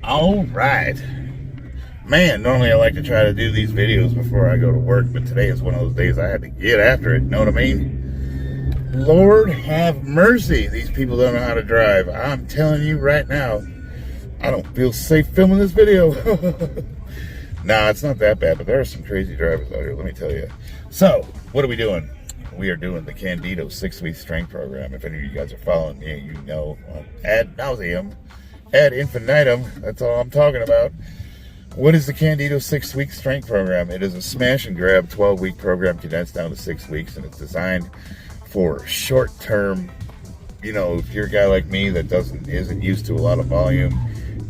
All right. Man, normally I like to try to do these videos before I go to work, but today is one of those days I had to get after it, know what I mean? Lord have mercy, these people don't know how to drive. I'm telling you right now, I don't feel safe filming this video. Nah, it's not that bad, but there are some crazy drivers out here, let me tell you. So, what are we doing? We are doing the Candito 6-week strength program. If any of you guys are following me, you know, ad nauseum, ad infinitum, that's all I'm talking about. What is the Candito 6-week strength program? It is a smash and grab 12-week program condensed down to 6 weeks, and it's designed for short-term, you know, if you're a guy like me that isn't used to a lot of volume,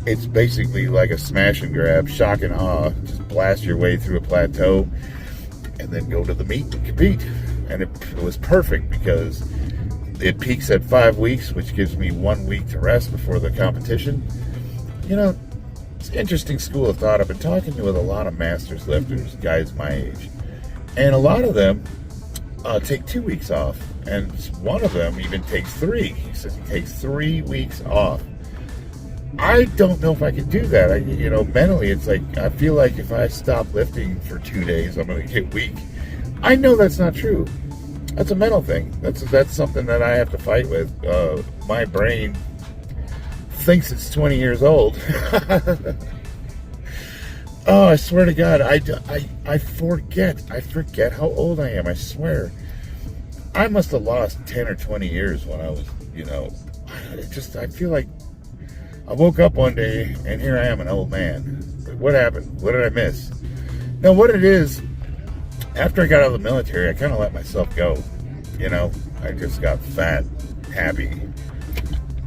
it's basically like a smash and grab, shock and awe, just blast your way through a plateau and then go to the meet and compete. And it was perfect because it peaks at 5 weeks, which gives me 1 week to rest before the competition. You know, it's an interesting school of thought. I've been talking with a lot of masters lifters, guys my age, and a lot of them take 2 weeks off, and one of them even takes 3. He says he takes 3 weeks off. I don't know if I can do that. You know, mentally, it's like I feel like if I stop lifting for 2 days, I'm going to get weak. I know that's not true. That's a mental thing. That's something that I have to fight with. My brain thinks it's 20 years old. Oh, I swear to God, I forget how old I am. I swear. I must have lost 10 or 20 years when I was, you know, I feel like I woke up one day and here I am, an old man. What happened? What did I miss? Now, what it is, after I got out of the military, I kind of let myself go. You know, I just got fat, happy,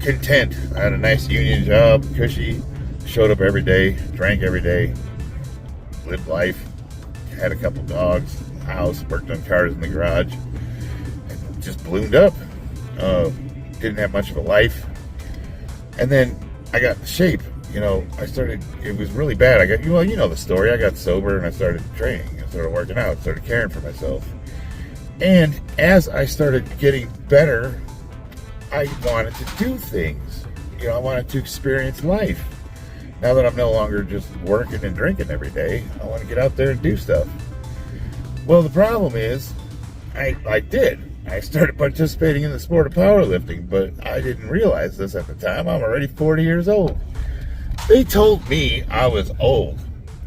content. I had a nice union job, cushy, showed up every day, drank every day, lived life, had a couple dogs, house, worked on cars in the garage, and just ballooned up. Didn't have much of a life. And then I got in shape. You know, it was really bad. Well, you know the story. I got sober and I started training. I started working out, started caring for myself. And as I started getting better, I wanted to do things. You know, I wanted to experience life. Now that I'm no longer just working and drinking every day, I want to get out there and do stuff. Well, the problem is, I did. I started participating in the sport of powerlifting, but I didn't realize this at the time. I'm already 40 years old. They told me I was old.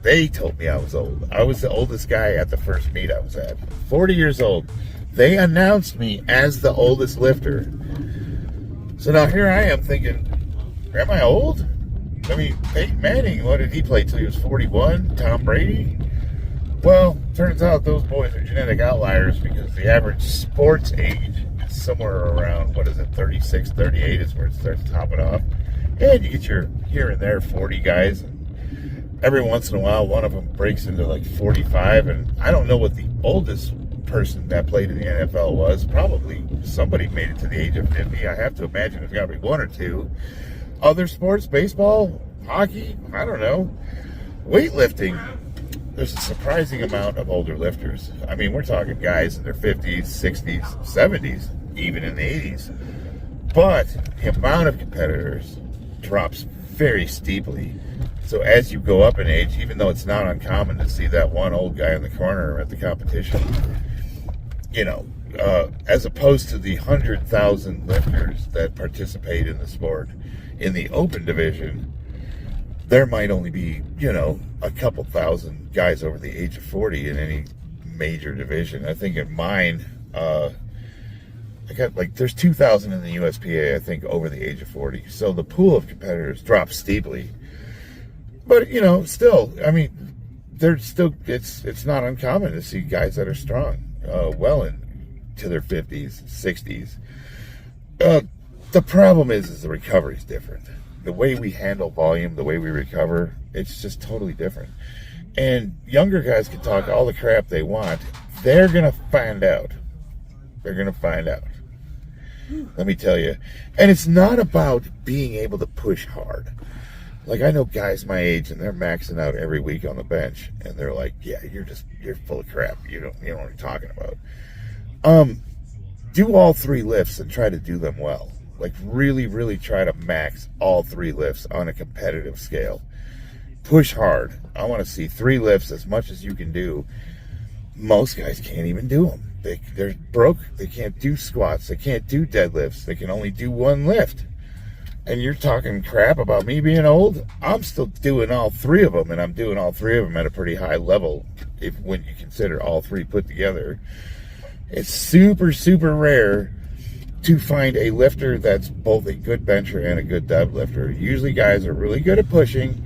I was the oldest guy at the first meet I was at. 40 years old. They announced me as the oldest lifter. So now here I am thinking, am I old? I mean, Peyton Manning, what did he play till he was 41? Tom Brady? Well, turns out those boys are genetic outliers because the average sports age is somewhere around, 36, 38 is where it starts topping off. And you get your here and there 40 guys. And every once in a while, one of them breaks into like 45. And I don't know what the oldest person that played in the NFL was. Probably somebody made it to the age of 50. I have to imagine there's got to be one or two. Other sports, baseball, hockey, I don't know. Weightlifting, there's a surprising amount of older lifters. I mean, we're talking guys in their 50s, 60s, 70s, even in the 80s. But the amount of competitors drops very steeply. So as you go up in age, even though it's not uncommon to see that one old guy in the corner at the competition, you know, as opposed to the 100,000 lifters that participate in the sport, in the open division, there might only be, you know, a couple thousand guys over the age of 40 in any major division. I think in mine, there's 2,000 in the USPA, I think, over the age of 40. So the pool of competitors drops steeply. But, you know, still, I mean, it's not uncommon to see guys that are strong, well into their 50s, 60s. The problem is the recovery is different. The way we handle volume, the way we recover, it's just totally different. And younger guys can talk all the crap they want. They're going to find out. Let me tell you. And it's not about being able to push hard. Like, I know guys my age, and they're maxing out every week on the bench, and they're like, yeah, you're full of crap. You don't know what you're talking about. Do all 3 lifts and try to do them well. Like really, really try to max all 3 lifts on a competitive scale. Push hard. I want to see 3 lifts as much as you can do. Most guys can't even do them. They're broke. They can't do squats. They can't do deadlifts. They can only do 1 lift. And you're talking crap about me being old? I'm still doing all 3 of them, and I'm doing all 3 of them at a pretty high level when you consider all 3 put together. It's super, super rare to find a lifter that's both a good bencher and a good deadlifter. Usually guys are really good at pushing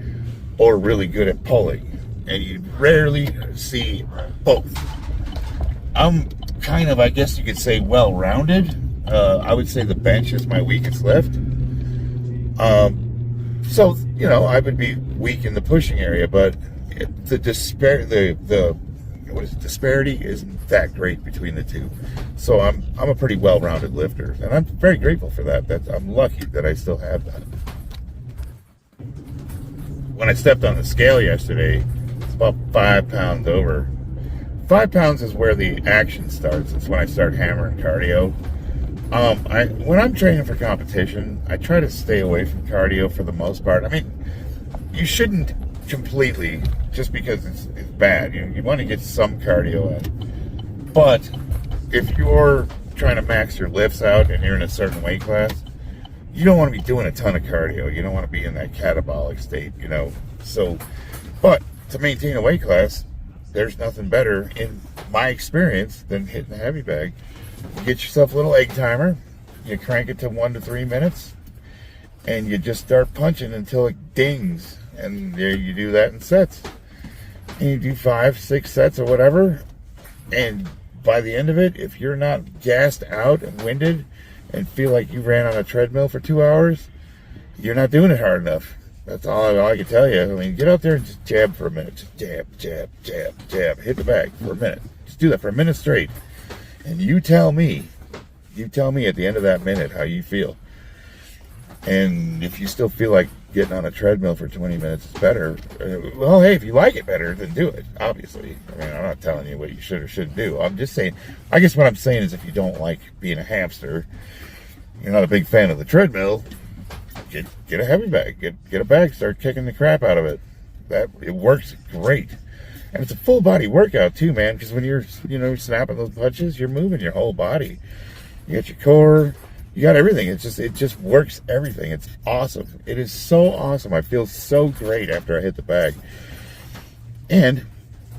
or really good at pulling, and you rarely see both. I'm kind of, I guess you could say, well-rounded. I would say the bench is my weakest lift. So, you know, I would be weak in the pushing area, but the disparity isn't that great between the two. So I'm a pretty well-rounded lifter, and I'm very grateful for that. I'm lucky that I still have that. When I stepped on the scale yesterday, it's about 5 pounds over. 5 pounds is where the action starts. It's when I start hammering cardio. When I'm training for competition, I try to stay away from cardio for the most part. I mean, you shouldn't completely, just because it's bad. You want to get some cardio in. But if you're trying to max your lifts out and you're in a certain weight class, you don't want to be doing a ton of cardio. You don't want to be in that catabolic state, you know. So, but to maintain a weight class, there's nothing better, in my experience, than hitting the heavy bag. You get yourself a little egg timer, you crank it to 1 to 3 minutes, and you just start punching until it dings. And there you do that in sets. And you do 5, 6 sets or whatever. And by the end of it, if you're not gassed out and winded and feel like you ran on a treadmill for 2 hours, you're not doing it hard enough. That's all I can tell you. I mean, get out there and just jab for a minute. Just jab, jab, jab, jab. Hit the bag for a minute. Just do that for a minute straight. And you tell me at the end of that minute how you feel. And if you still feel like getting on a treadmill for 20 minutes is better, well, hey, if you like it better, then do it, obviously. I mean, I'm not telling you what you should or shouldn't do. I'm just saying, I guess what I'm saying is, if you don't like being a hamster, you're not a big fan of the treadmill, get a heavy bag. Get a bag, start kicking the crap out of it. It works great. And it's a full body workout too, man, because when you're, snapping those punches, you're moving your whole body. You got your core, you got everything. It just works everything. It's awesome. It is so awesome. I feel so great after I hit the bag. And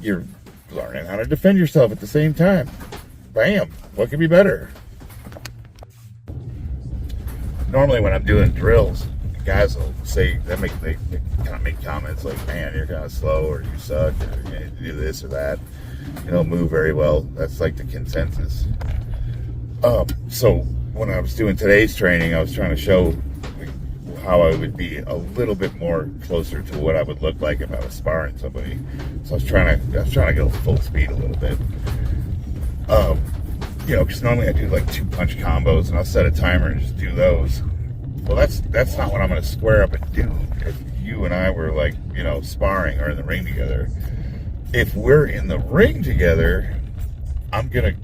you're learning how to defend yourself at the same time. Bam. What could be better? Normally when I'm doing drills, guys will say, they kind of make comments like, man, you're kind of slow, or you suck, or you need to do this or that. You don't move very well. That's like the consensus. So when I was doing today's training, I was trying to show how I would be a little bit more closer to what I would look like if I was sparring somebody. So I was trying to go full speed a little bit. Because normally I do like 2 punch combos, and I'll set a timer and just do those. Well, that's not what I'm going to square up and do if you and I were like, sparring or in the ring together. If we're in the ring together, I'm going to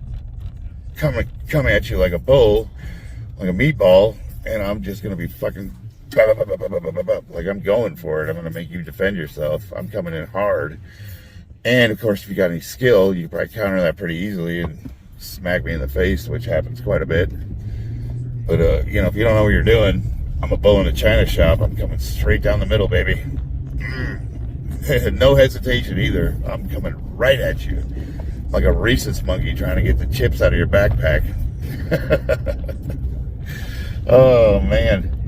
come at you like a bull, like a meatball, and I'm just going to be fucking like I'm going for it. I'm going to make you defend yourself. I'm coming in hard. And of course, if you got any skill, you probably counter that pretty easily and smack me in the face, which happens quite a bit. But, if you don't know what you're doing, I'm a bull in a china shop. I'm coming straight down the middle, baby. No hesitation either. I'm coming right at you. Like a rhesus monkey trying to get the chips out of your backpack. Oh, man.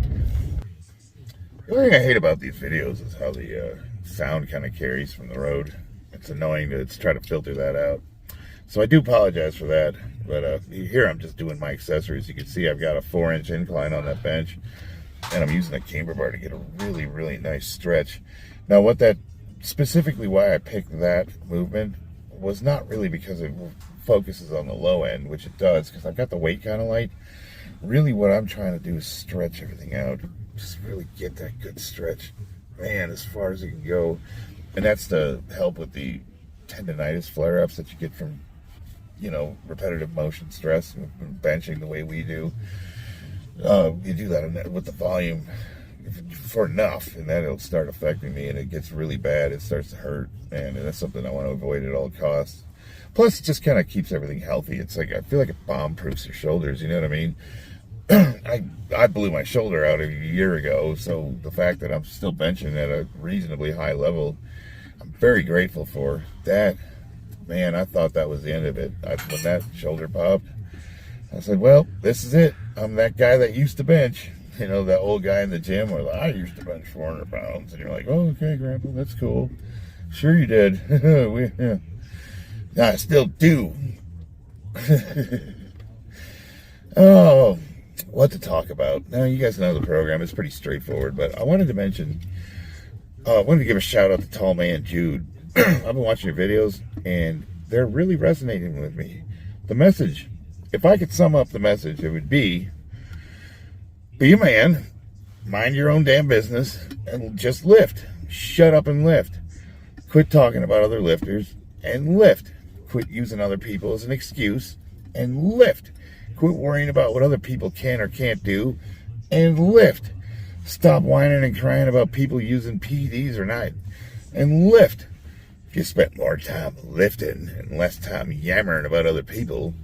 The only thing I hate about these videos is how the sound kind of carries from the road. It's annoying to try to filter that out. So I do apologize for that. But here I'm just doing my accessories. You can see I've got a 4-inch incline on that bench. And I'm using a camber bar to get a really, really nice stretch. Now, specifically why I picked that movement was not really because it focuses on the low end, which it does, because I've got the weight kind of light. Really what I'm trying to do is stretch everything out. Just really get that good stretch, man, as far as it can go. And that's to help with the tendonitis flare-ups that you get from, repetitive motion stress and benching the way we do. You do that with the volume for enough, and then it'll start affecting me, and it gets really bad. It starts to hurt, and that's something I want to avoid at all costs. Plus, it just kind of keeps everything healthy. It's like, I feel like it bomb-proofs your shoulders, you know what I mean? I blew my shoulder out a year ago, so the fact that I'm still benching at a reasonably high level, I'm very grateful for that. Man, I thought that was the end of it. When that shoulder popped, I said, well, this is it. I'm that guy that used to bench. You know, that old guy in the gym where I used to bench 400 pounds. And you're like, oh, okay, Grandpa, that's cool. Sure you did. Yeah. I still do. Oh, what to talk about. Now, you guys know the program. It's pretty straightforward. But I wanted to mention, I wanted to give a shout out to Tall Man Jude. I've been watching your videos, and they're really resonating with me. The message, if I could sum up the message, it would be a man, mind your own damn business, and just lift. Shut up and lift. Quit talking about other lifters, and lift. Quit using other people as an excuse, and lift. Quit worrying about what other people can or can't do, and lift. Stop whining and crying about people using PEDs or not, and lift. If you spent more time lifting and less time yammering about other people,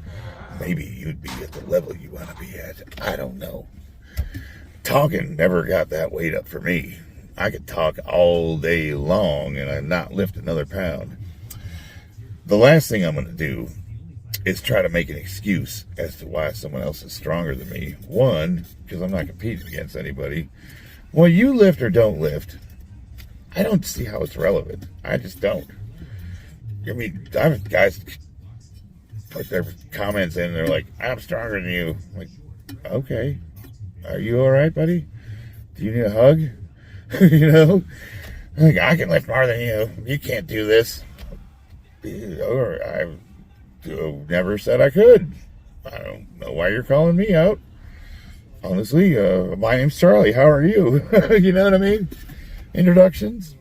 maybe you'd be at the level you want to be at. I don't know. Talking never got that weight up for me. I could talk all day long and I'd not lift another pound. The last thing I'm going to do is try to make an excuse as to why someone else is stronger than me. One, because I'm not competing against anybody. Well, you lift or don't lift, I don't see how it's relevant. I just don't. I mean, I've guys put their comments in and they're like, I'm stronger than you. I'm like, okay. Are you all right, buddy? Do you need a hug? You know? Like, I can lift more than you. You can't do this. Or I never said I could. I don't know why you're calling me out. Honestly, my name's Charlie. How are you? You know what I mean? Introductions.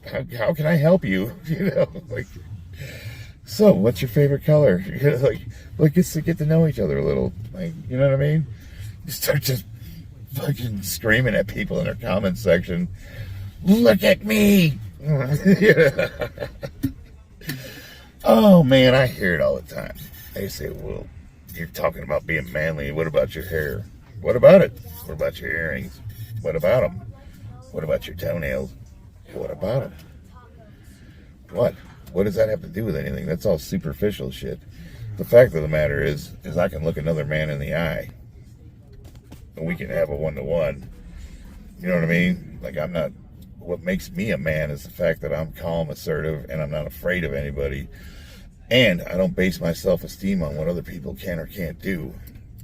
How can I help you? You know, like, so what's your favorite color? Like, just to get to know each other a little. Like, you know what I mean? You start just fucking screaming at people in their comment section. Look at me. Oh man, I hear it all the time. They say, well, you're talking about being manly. What about your hair? What about it? What about your earrings? What about them? What about your toenails? What about them? What? What does that have to do with anything? That's all superficial shit. The fact of the matter is I can look another man in the eye and we can have a one-to-one. You know what I mean? Like, I'm not, what makes me a man is the fact that I'm calm, assertive, and I'm not afraid of anybody. And I don't base my self-esteem on what other people can or can't do.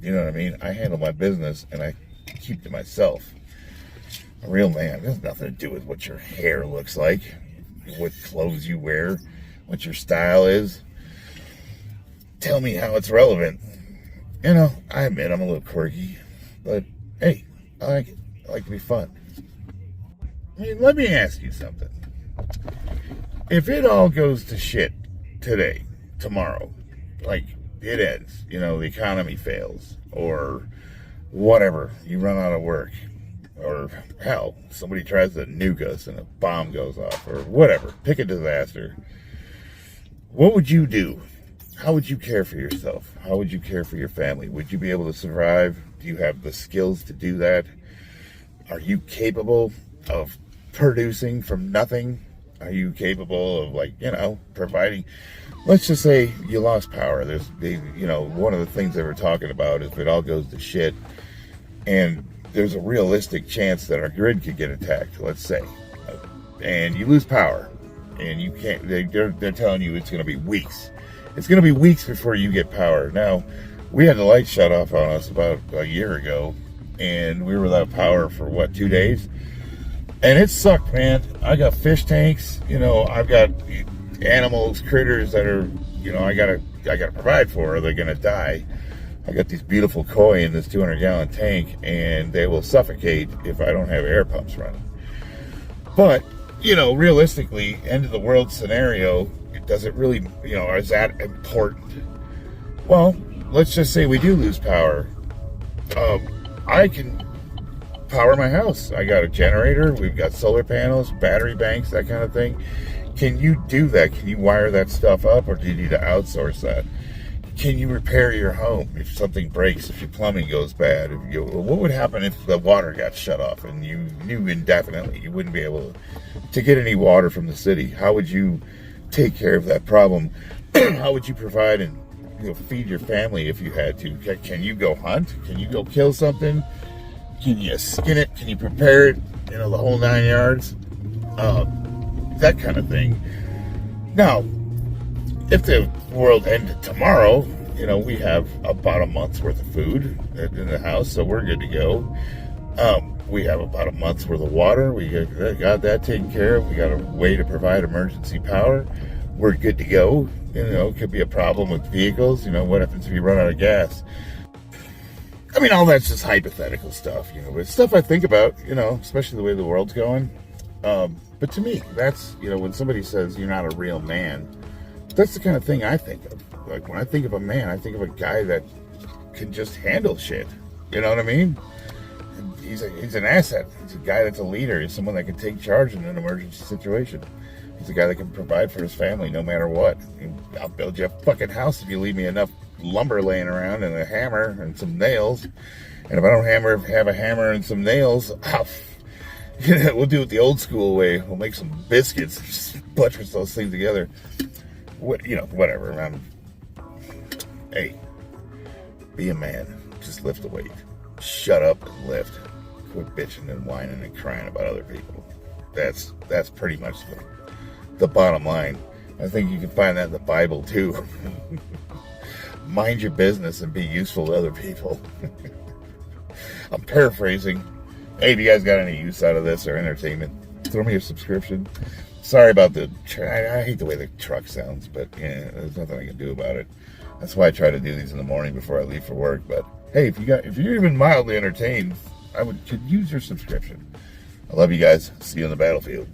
You know what I mean? I handle my business and I keep to myself. A real man, it has nothing to do with what your hair looks like, what clothes you wear, what your style is. Tell me how it's relevant. You know, I admit I'm a little quirky, but hey, I like it. I like to be fun. I mean, let me ask you something. If it all goes to shit today, tomorrow, like it ends, you know, the economy fails, or whatever, you run out of work, or hell, somebody tries to nuke us and a bomb goes off, or whatever, pick a disaster. What would you do? How would you care for yourself? How would you care for your family? Would you be able to survive? Do you have the skills to do that? Are you capable of producing from nothing? Are you capable of, like, you know, providing? Let's just say you lost power. There's, you know, one of the things they were talking about is if it all goes to shit, and there's a realistic chance that our grid could get attacked, let's say, and you lose power, and you can't, they're telling you it's going to be weeks. It's going to be weeks before you get power. Now, we had the lights shut off on us about a year ago, and we were without power for, what, 2 days? And it sucked, man. I got fish tanks, you know, I've got animals, critters that are, you know, I gotta provide for, or they're gonna die. I got these beautiful koi in this 200-gallon tank, and they will suffocate if I don't have air pumps running. But, you know, realistically, end of the world scenario, does it really, you know, is that important? Well, let's just say we do lose power. I can power my house. I got a generator. We've got solar panels, battery banks, that kind of thing. Can you do that? Can you wire that stuff up, or do you need to outsource that? Can you repair your home if something breaks, if your plumbing goes bad? What would happen if the water got shut off and you knew indefinitely you wouldn't be able to get any water from the city? How would you take care of that problem? How would you provide and feed your family if you had to? Can you go hunt? Can you go kill something? Can you skin it? Can you prepare it? The whole 9 yards? That kind of thing. Now, if the world ended tomorrow, we have about a month's worth of food in the house, so we're good to go. We have about a month's worth of water. We got that taken care of. We got a way to provide emergency power. We're good to go. It could be a problem with vehicles. What happens if you run out of gas? I mean, all that's just hypothetical stuff, but it's stuff I think about, especially the way the world's going. But to me, that's, when somebody says you're not a real man, that's the kind of thing I think of. Like, when I think of a man, I think of a guy that can just handle shit. You know what I mean? He's an asset. He's a guy that's a leader. He's someone that can take charge in an emergency situation. He's a guy that can provide for his family no matter what. I'll build you a fucking house if you leave me enough lumber laying around and a hammer and some nails. And if I don't have a hammer and some nails, we'll do it the old school way. We'll make some biscuits and just buttress those things together. Whatever. Hey, be a man. Just lift the weight. Shut up and lift. Quit bitching and whining and crying about other people. That's pretty much the bottom line. I think you can find that in the Bible too. Mind your business and be useful to other people. I'm paraphrasing. Hey, if you guys got any use out of this or entertainment, throw me a subscription. Sorry about I hate the way the truck sounds, but there's nothing I can do about it. That's why I try to do these in the morning before I leave for work. But hey, if you're even mildly entertained, could use your subscription. I love you guys. See you on the battlefield.